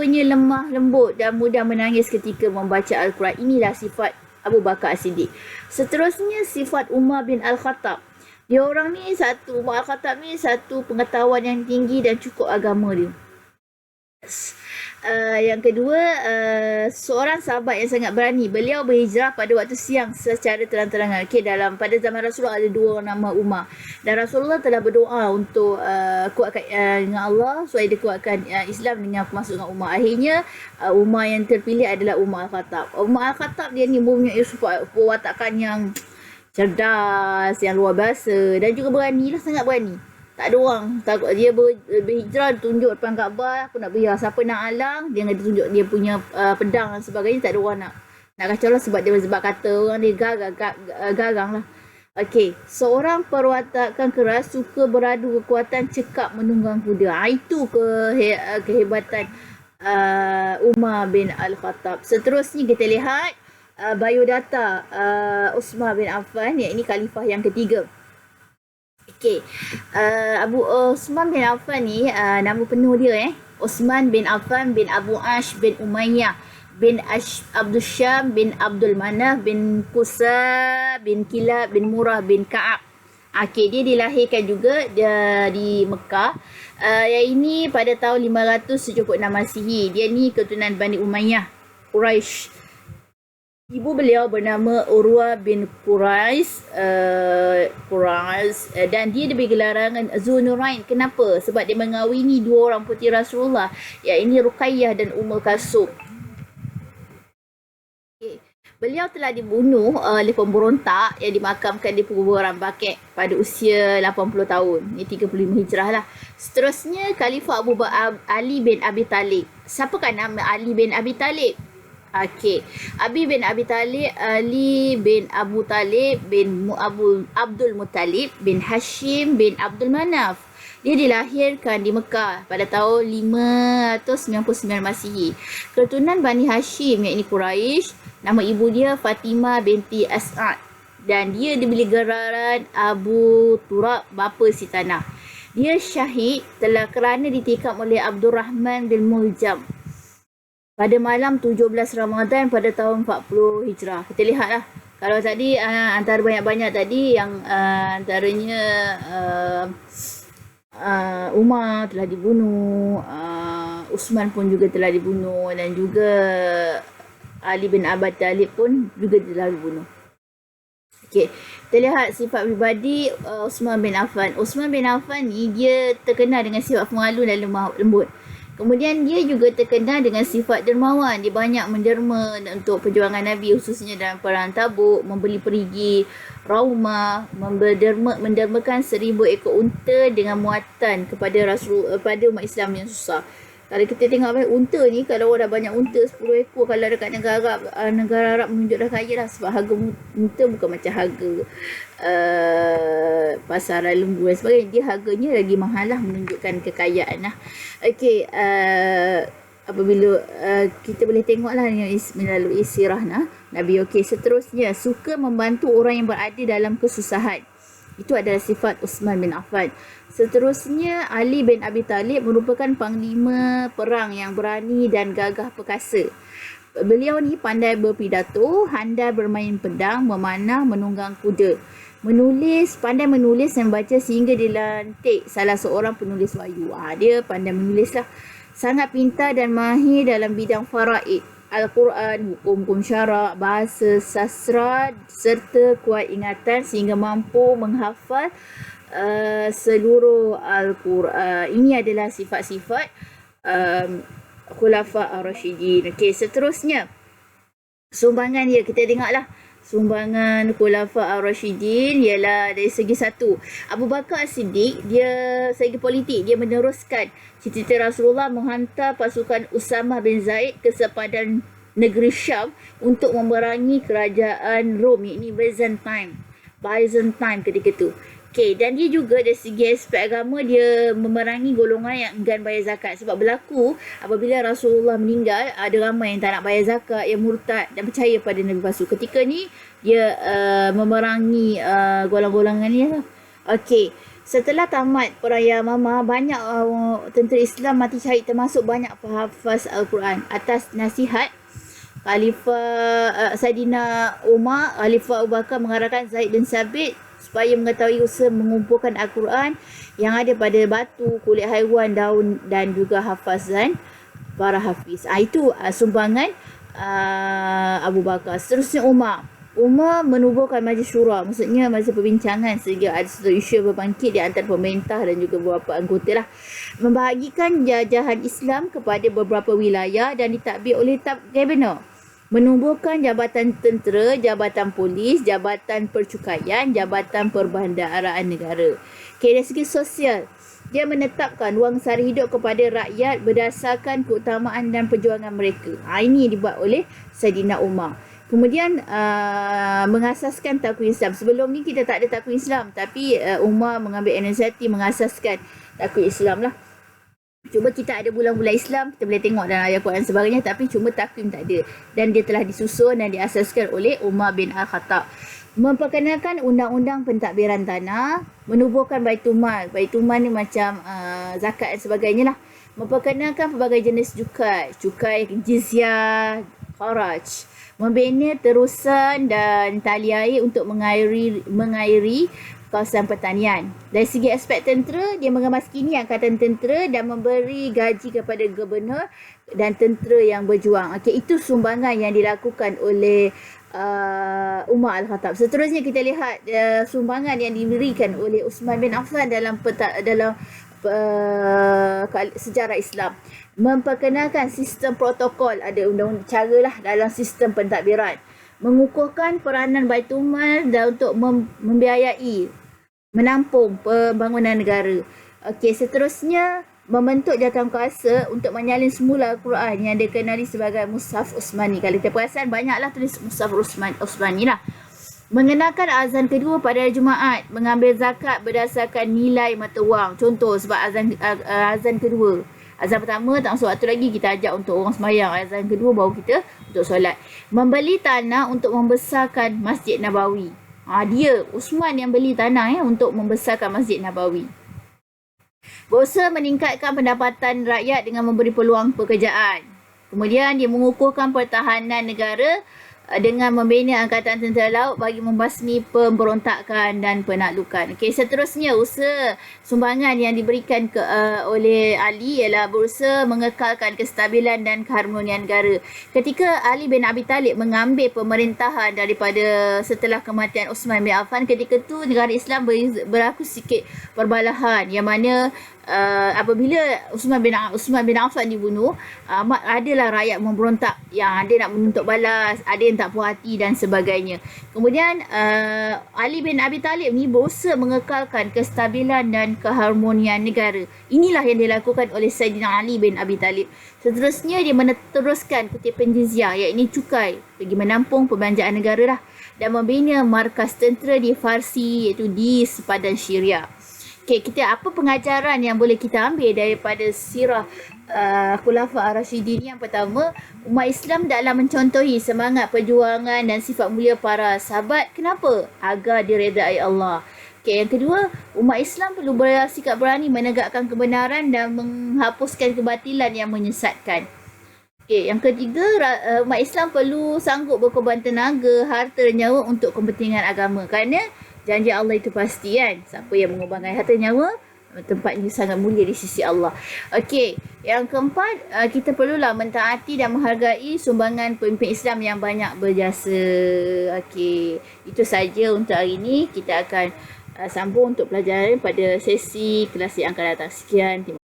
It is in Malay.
Suaranya lemah lembut dan mudah menangis ketika membaca Al-Quran. Inilah sifat Abu Bakar As-Siddiq. Seterusnya sifat Umar bin Al-Khattab. Umar Al-Khattab ni satu pengetahuan yang tinggi dan cukup agama dia. Yang kedua, seorang sahabat yang sangat berani. Beliau berhijrah pada waktu siang secara terang-terangan. Pada zaman Rasulullah ada dua nama Umar. Dan Rasulullah telah berdoa untuk kuatkan dengan Allah supaya dia kuatkan Islam dengan masuk dengan Umar. Akhirnya Umar yang terpilih adalah Umar Al-Khattab. Umar Al-Khattab dia ni mempunyai perwatakan yang cerdas, yang luar biasa dan juga berani lah, sangat berani. Tak ada orang takut dia berhijrah, tunjuk depan Kaabah, aku nak berhijrah, siapa nak halang, dia nak tunjuk dia punya pedang dan sebagainya, tak ada orang nak kacau lah, sebab kata orang dia garang lah. Okey, seorang perwatakan keras, suka beradu kekuatan, cekap menunggang kuda. Itu kehebatan Umar bin Al-Khattab. Seterusnya kita lihat biodata Uthman bin Affan, iaitu khalifah yang ketiga. Okey, Abu Uthman bin Affan ni nama penuh dia Uthman bin Affan bin Abu Ash bin Umayyah bin Abdul Syam bin Abdul Manaf bin Qusa bin Kilab bin Murrah bin Ka'ab. Okey, dia dilahirkan juga di Mekah. Yang ini pada tahun 576 Masihi. Dia ni keturunan Bani Umayyah, Quraisy. Ibu beliau bernama Urwah bin Quraish dan dia diberi gelaran Zunurain. Kenapa? Sebab dia mengawini dua orang puteri Rasulullah, iaitu Ruqayyah dan Ummul Kalsum. Okay. Beliau telah dibunuh oleh pemberontak yang dimakamkan di kuburan Baqi' pada usia 80 tahun. Ini 35 Hijrah lah. Seterusnya Khalifah Ali bin Abi Talib. Siapakah nama Ali bin Abi Talib? Okey, Ali bin Abu Talib bin Abdul Muttalib bin Hashim bin Abdul Manaf. Dia dilahirkan di Mekah pada tahun 599 Masihi. Keturunan Bani Hashim, iaitu Quraisy. Nama ibu dia Fatimah binti As'ad dan dia diberi gelaran Abu Turab, bapa si tanah. Dia syahid kerana ditikam oleh Abdurrahman bin Muljam pada malam 17 Ramadan pada tahun 40 Hijrah. Kita lihatlah. Kalau tadi antara banyak-banyak tadi yang antaranya Umar telah dibunuh, Uthman pun juga telah dibunuh dan juga Ali bin Abi Talib pun juga telah dibunuh. Okey, kita lihat sifat pribadi Uthman bin Affan. Uthman bin Affan ni dia terkenal dengan sifat pemalu dan lemah lembut. Kemudian dia juga terkenal dengan sifat dermawan. Dia banyak menderma untuk perjuangan Nabi, khususnya dalam perang Tabuk, membeli perigi Raumah, mendermakan 1000 ekor unta dengan muatan kepada umat Islam yang susah. Kalau kita tengok unta ni, kalau orang dah banyak unta 10 ekor, kalau dekat negara Arab menunjuk dah kaya lah, sebab harga unta bukan macam harga pasaran lembu dan sebagainya. Dia harganya lagi mahal lah, menunjukkan kekayaan lah. Okey, apabila kita boleh tengok lah melalui sirah Nabi. Okey, seterusnya suka membantu orang yang berada dalam kesusahan. Itu adalah sifat Uthman bin Affan. Seterusnya Ali bin Abi Talib merupakan panglima perang yang berani dan gagah perkasa. Beliau ni pandai berpidato, handal bermain pedang, memanah, menunggang kuda. Pandai menulis dan baca sehingga dilantik salah seorang penulis wahyu. Dia pandai menulis lah. Sangat pintar dan mahir dalam bidang faraid, Al-Quran, hukum-hukum syarak, bahasa sastra serta kuat ingatan sehingga mampu menghafal seluruh Al-Quran. Ini adalah sifat-sifat Khulafa Ar-Rasyidin. Okey, seterusnya sumbangan dia, kita tengoklah. Sumbangan Khulafa Ar-Rasyidin ialah dari segi satu, Abu Bakar As-Siddiq, dia segi politik, dia meneruskan cita-cita Rasulullah menghantar pasukan Usama bin Zaid ke sepadan negeri Syam untuk memerangi kerajaan Rom, iaitu Byzantine ketika itu. Okey, dan dia juga dari segi aspek agama, dia memerangi golongan yang enggan bayar zakat. Sebab berlaku apabila Rasulullah meninggal, ada ramai yang tak nak bayar zakat, yang murtad dan percaya pada Nabi palsu. Ketika ni dia memerangi golongan-golongan ni lah. Okey, Setelah tamat Perang Yamamah, banyak tentera Islam mati syahid, termasuk banyak penghafaz Al-Quran. Atas nasihat Khalifah Saidina Umar, Khalifah Abu Bakar mengarahkan Zaid bin Sabit supaya mengetahui usaha mengumpulkan Al-Quran yang ada pada batu, kulit haiwan, daun dan juga hafazan para hafiz. Itu sumbangan Abu Bakar. Seterusnya Umar menubuhkan majlis syura, maksudnya majlis perbincangan, sehingga ada satu isu berbangkit di antara pemerintah dan juga beberapa anggota lah, membahagikan jajahan Islam kepada beberapa wilayah dan ditadbir oleh Kabinet, menubuhkan jabatan tentera, jabatan polis, jabatan percukaian, jabatan perbendaharaan negara. Dari segi sosial, dia menetapkan wang sara hidup kepada rakyat berdasarkan keutamaan dan perjuangan mereka. Ini dibuat oleh Saidina Umar. Kemudian mengasaskan takwin Islam. Sebelum ni kita tak ada takwin Islam, tapi Umar mengambil inisiatif mengasaskan takwin Islam lah. Cuma kita ada bulan-bulan Islam, kita boleh tengok dalam ayat Quran sebagainya, tapi cuma takwim tak ada. Dan dia telah disusun dan diasaskan oleh Umar bin Al-Khattab. Memperkenalkan undang-undang pentadbiran tanah, menubuhkan Baitulmal. Baitulmal ni macam zakat dan sebagainya lah. Memperkenalkan pelbagai jenis cukai jizyah, kharaj. Membina terusan dan tali air untuk mengairi kawasan pertanian. Dari segi aspek tentera, dia mengemaskini angkatan tentera dan memberi gaji kepada gubernur dan tentera yang berjuang. Itu sumbangan yang dilakukan oleh Umar Al-Khattab. Seterusnya kita lihat sumbangan yang diberikan oleh Uthman bin Affan dalam sejarah Islam. Memperkenalkan sistem protokol, ada undang-undang cara lah dalam sistem pentadbiran. Mengukuhkan peranan Baitulmal dan untuk membiayai, menampung pembangunan negara. Seterusnya membentuk jawatankuasa untuk menyalin semula Al-Quran yang dikenali sebagai Mushaf Uthmani. Kalau kita perasan, banyaklah tulis Mushaf Uthmani lah. Mengenalkan azan kedua pada hari Jumaat, mengambil zakat berdasarkan nilai mata wang. Contoh, sebab azan kedua. Azan pertama tak masuk waktu lagi, kita ajak untuk orang sembahyang. Azan kedua baru kita untuk solat. Membeli tanah untuk membesarkan Masjid Nabawi. Dia Uthman yang beli tanah untuk membesarkan Masjid Nabawi. Berusaha meningkatkan pendapatan rakyat dengan memberi peluang pekerjaan. Kemudian dia mengukuhkan pertahanan negara dengan membina angkatan tentera laut bagi membasmi pemberontakan dan penaklukan. Seterusnya usaha sumbangan yang diberikan oleh Ali ialah berusaha mengekalkan kestabilan dan keharmonian negara. Ketika Ali bin Abi Talib mengambil pemerintahan daripada setelah kematian Uthman bin Affan, ketika itu negara Islam berlaku sikit perbalahan, yang mana apabila Uthman bin Affan dibunuh, adalah rakyat memberontak, yang ada nak menuntut balas, ada yang tak puas hati dan sebagainya. Kemudian Ali bin Abi Talib ni berusaha mengekalkan kestabilan dan keharmonian negara. Inilah yang dilakukan oleh Saidina Ali bin Abi Talib. Seterusnya dia meneruskan kutipan jizyah, iaitu cukai, bagi menampung perbelanjaan negara lah, dan membina markas tentera di Farsi, iaitu di sepadan Syria. Kita apa pengajaran yang boleh kita ambil daripada sirah Khulafa Ar-Rasyidin? Yang pertama, umat Islam dalam mencontohi semangat perjuangan dan sifat mulia para sahabat. Kenapa? Agar diredai Allah. Yang kedua, umat Islam perlu bersikap berani menegakkan kebenaran dan menghapuskan kebatilan yang menyesatkan. Yang ketiga, umat Islam perlu sanggup berkorban tenaga, harta dan nyawa untuk kepentingan agama. Kerana janji Allah itu pasti kan. Siapa yang mengorbankan harta nyawa, tempatnya sangat mulia di sisi Allah. Yang keempat, kita perlulah mentaati dan menghargai sumbangan pemimpin Islam yang banyak berjasa. Itu saja untuk hari ini. Kita akan sambung untuk pelajaran pada sesi kelas yang akan datang. Sekian.